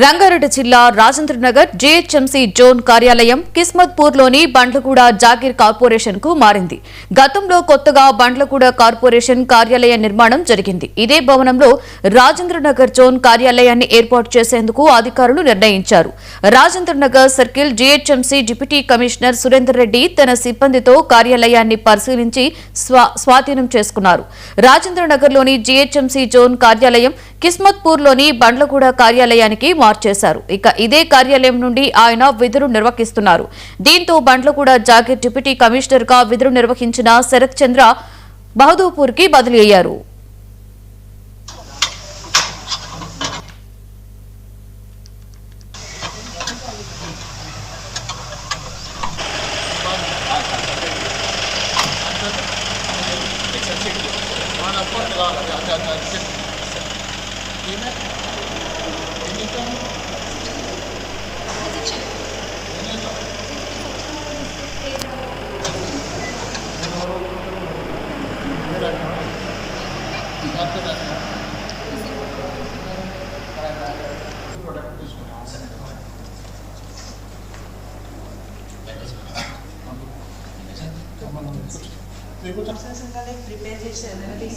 రంగారెడ్డి జిల్లా Rajendranagar GHMC zone కార్యాలయం కిస్మత్పూర్లోని Bandlaguda jagir corporation కు మారింది. గతంలో కొత్తగా బండ్లగూడ కార్పొరేషన్ కార్యాలయ నిర్మాణం జరిగింది. ఇదే భవనంలో రాజేంద్రనగర్ జోన్ కార్యాలయాన్ని ఏర్పాటు చేసేందుకు అధికారులు నిర్ణయించారు. Rajendranagar circle GHMC deputy commissioner Surender Reddy తన సిబ్బందితో కార్యాలయాన్ని పరిశీలించి స్వాధీనం చేసుకున్నారు. రాజేంద్రనగర్లోని జీహెచ్ఎంసీ జోన్ కార్యాలయం కిస్మత్పూర్లోని బండ్లగూడ కార్యాలయానికి మార్చేశారు. ఇక ఇదే కార్యాలయం నుండి ఆయన విధులు నిర్వహిస్తున్నారు. దీంతో బండ్లగూడ జాగీర్ డిప్యూటీ కమిషనర్ గా విధులు నిర్వహించిన శరత్ చంద్ర బహదూర్పూర్ కి బదిలీ అయ్యారు.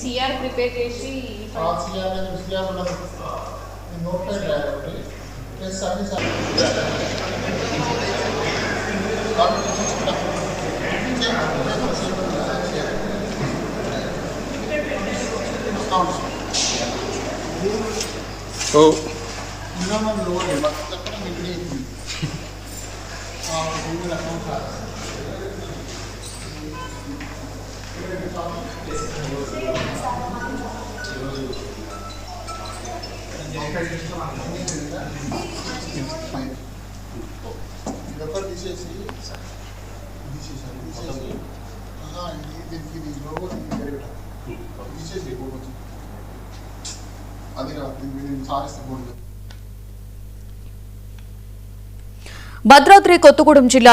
CR prepare చేసి భద్రాద్రి కొత్తగూడెం జిల్లా